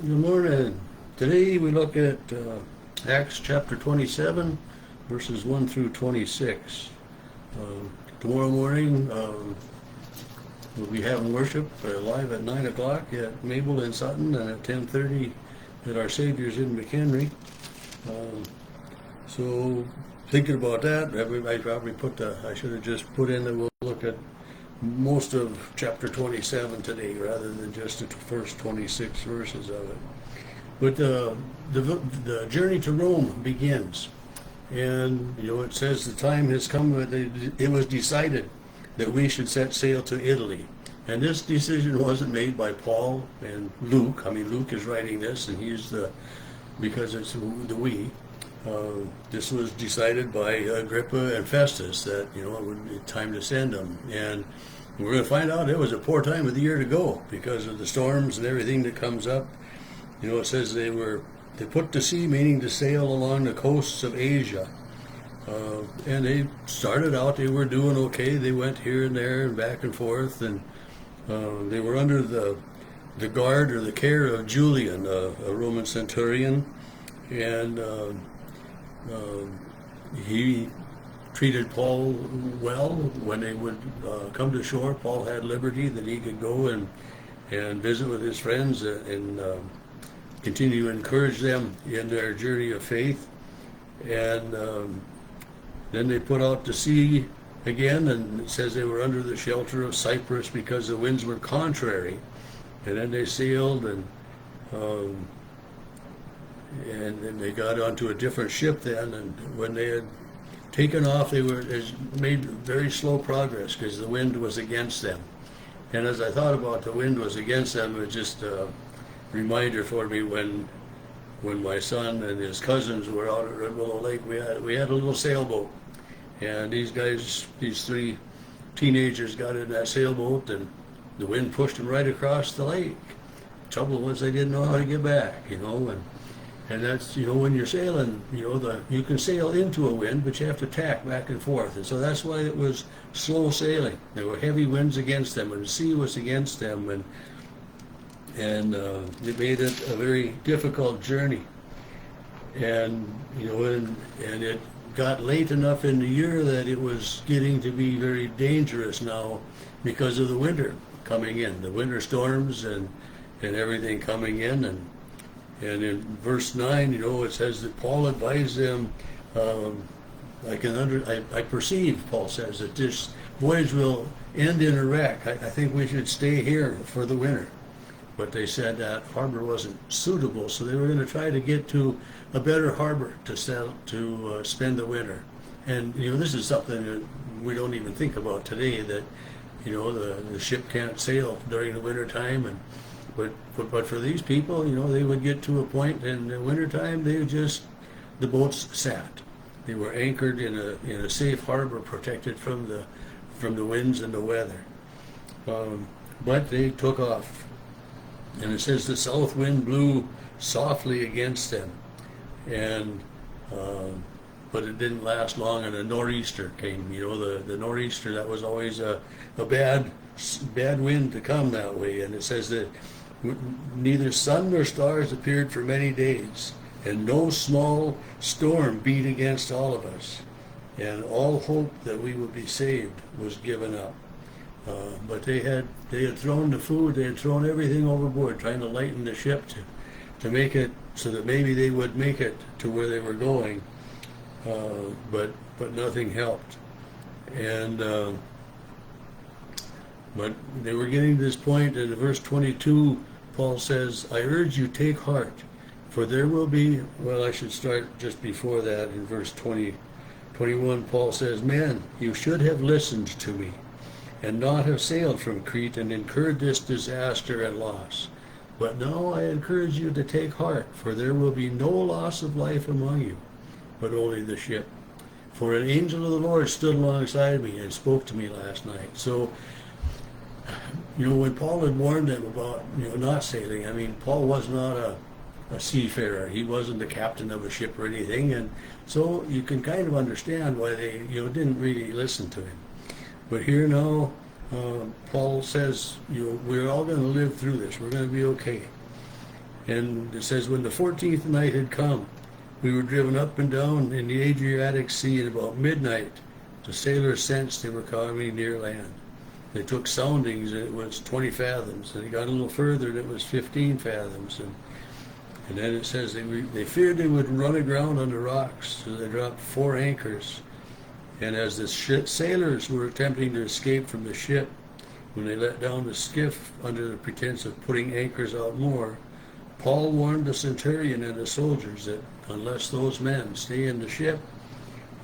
Good morning. Today we look at Acts chapter 27, verses 1 through 26. Tomorrow morning we'll be having worship live at 9 o'clock at Mabel in Sutton and at 10:30 at Our Savior's in McHenry. So thinking about that, I probably I should have just put in that we'll look at most of chapter 27 today rather than just the first 26 verses of it. But the journey to Rome begins. And, it says the time has come that it was decided that we should set sail to Italy. And this decision wasn't made by Paul and Luke. I mean, Luke is writing this, and because it's the we. This was decided by Agrippa and Festus that, it would be time to send them. And we're going to find out it was a poor time of the year to go because of the storms and everything that comes up. It says they put to sea, meaning to sail along the coasts of Asia. And they started out, they were doing okay. They went here and there and back and forth, and they were under the guard or the care of Julian, a Roman centurion, and he treated Paul well. When they would come to shore, Paul had liberty that he could go and visit with his friends and continue to encourage them in their journey of faith. And then they put out to sea again, and it says they were under the shelter of Cyprus because the winds were contrary. And then they sailed, and then they got onto a different ship then, and when they had taken off, they made very slow progress because the wind was against them. And as I thought about the wind was against them, it was just a reminder for me when my son and his cousins were out at Red Willow Lake. We had a little sailboat, and these three teenagers got in that sailboat, and the wind pushed them right across the lake. Trouble was they didn't know how to get back, and that's, when you're sailing, you can sail into a wind, but you have to tack back and forth. And so that's why it was slow sailing. There were heavy winds against them, and the sea was against them, and it made it a very difficult journey. And, and it got late enough in the year that it was getting to be very dangerous now because of the winter coming in, the winter storms and everything coming in. And in verse 9, it says that Paul advised them, I perceive, Paul says, that this voyage will end in a wreck. I think we should stay here for the winter. But they said that harbor wasn't suitable, so they were going to try to get to a better harbor to spend the winter. And, this is something that we don't even think about today, that, the ship can't sail during the winter time. But for these people, they would get to a point in the wintertime, the boats sat. They were anchored in a safe harbor, protected from the winds and the weather. But they took off. And it says the south wind blew softly against them. And but it didn't last long, and a nor'easter came. The nor'easter, that was always a bad wind to come that way. And it says that neither sun nor stars appeared for many days, and no small storm beat against all of us, and all hope that we would be saved was given up. But they had thrown the food, they had thrown everything overboard, trying to lighten the ship to make it so that maybe they would make it to where they were going. But nothing helped. And but they were getting to this point, and in verse 22, Paul says, I urge you, take heart, for there will be, well, I should start just before that in verse 21, Paul says, men, you should have listened to me and not have sailed from Crete and incurred this disaster and loss. But now I encourage you to take heart, for there will be no loss of life among you, but only the ship. For an angel of the Lord stood alongside me and spoke to me last night. So, when Paul had warned them about, not sailing, Paul was not a seafarer. He wasn't the captain of a ship or anything, and so you can kind of understand why they didn't really listen to him. But here now, Paul says, we're all going to live through this. We're going to be okay. And it says, when the 14th night had come, we were driven up and down in the Adriatic Sea, and about midnight, the sailors sensed they were coming near land. They took soundings, and it was 20 fathoms, and they got a little further, and it was 15 fathoms. And then it says they feared they would run aground on the rocks, so they dropped 4 anchors. And as the sailors were attempting to escape from the ship, when they let down the skiff under the pretense of putting anchors out more, Paul warned the centurion and the soldiers that unless those men stay in the ship,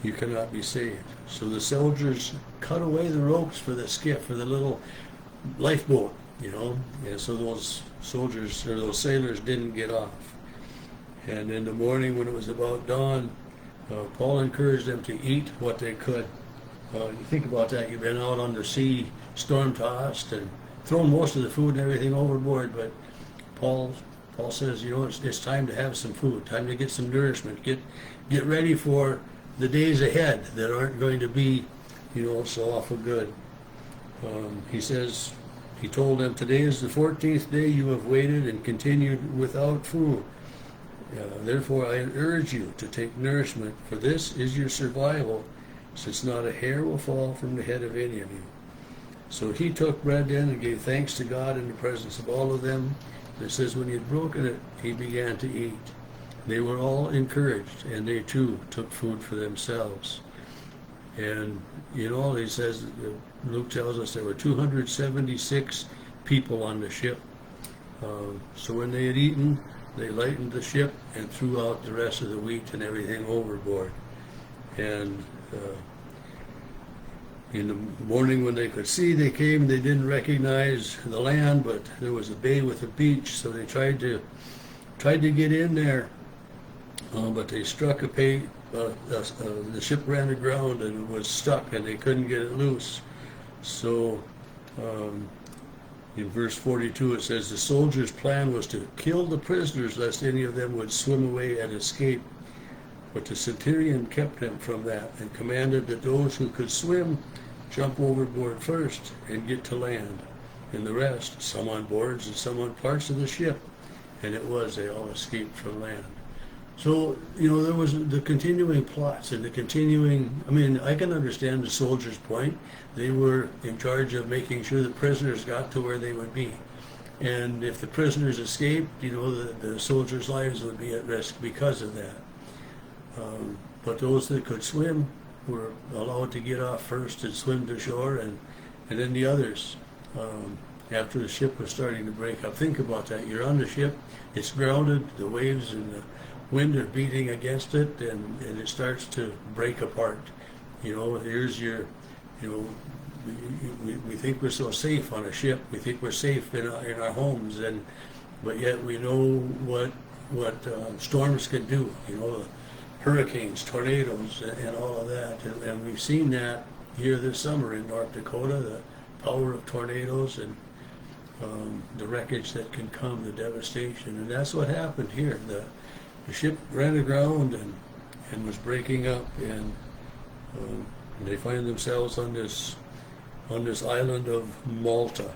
you cannot be saved. So the soldiers cut away the ropes for the skiff, for the little lifeboat, and so those soldiers or those sailors didn't get off. And in the morning, when it was about dawn, Paul encouraged them to eat what they could. You think about that. You've been out on the sea, storm-tossed, and thrown most of the food and everything overboard. But Paul says, it's time to have some food, time to get some nourishment, get ready for the days ahead that aren't going to be, so awful good. He says, he told them, today is the 14th day you have waited and continued without food. Therefore, I urge you to take nourishment, for this is your survival, since not a hair will fall from the head of any of you. So he took bread then and gave thanks to God in the presence of all of them. And it says, when he had broken it, he began to eat. They were all encouraged, and they too took food for themselves. And he says, Luke tells us there were 276 people on the ship. So when they had eaten, they lightened the ship and threw out the rest of the wheat and everything overboard. And in the morning when they could see, they came. They didn't recognize the land, but there was a bay with a beach, so they tried to get in there, but they struck a bay. The ship ran aground and it was stuck, and they couldn't get it loose. So in verse 42 it says, the soldiers' plan was to kill the prisoners lest any of them would swim away and escape. But the centurion kept them from that and commanded that those who could swim jump overboard first and get to land, and the rest, some on boards and some on parts of the ship. And it was, they all escaped from land. So, there was the continuing plots and the continuing, I can understand the soldiers' point. They were in charge of making sure the prisoners got to where they would be. And if the prisoners escaped, the soldiers' lives would be at risk because of that. But those that could swim were allowed to get off first and swim to shore, and then the others, after the ship was starting to break up. Think about that. You're on the ship, it's grounded, the waves and the wind are beating against it, and it starts to break apart. Here's your, we think we're so safe on a ship. We think we're safe in our homes, but yet we know what storms can do. Hurricanes, tornadoes, and all of that. And we've seen that here this summer in North Dakota, the power of tornadoes and the wreckage that can come, the devastation. And that's what happened here. The ship ran aground and was breaking up, and they find themselves on this island of Malta.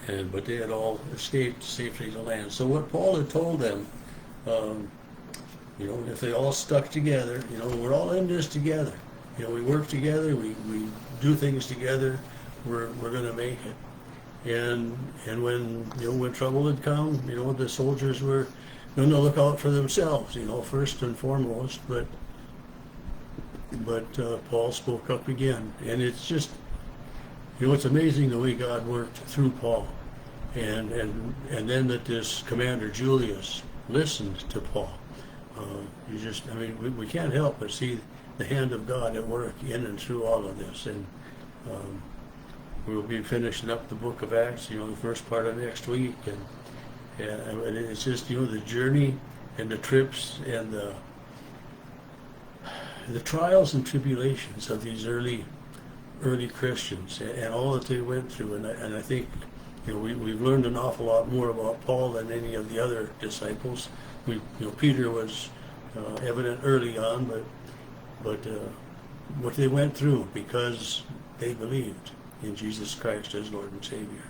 But they had all escaped safely to land. So what Paul had told them, if they all stuck together, we're all in this together. We work together, we do things together, we're going to make it. And when trouble had come, the soldiers were going to look out for themselves, first and foremost. But Paul spoke up again, and it's just, it's amazing the way God worked through Paul, and then that this commander Julius listened to Paul. We can't help but see the hand of God at work in and through all of this. And we'll be finishing up the book of Acts, the first part of next week. And it's just, the journey and the trips and the trials and tribulations of these early Christians and all that they went through. And I think, we've learned an awful lot more about Paul than any of the other disciples. Peter was evident early on, but what they went through because they believed in Jesus Christ as Lord and Savior.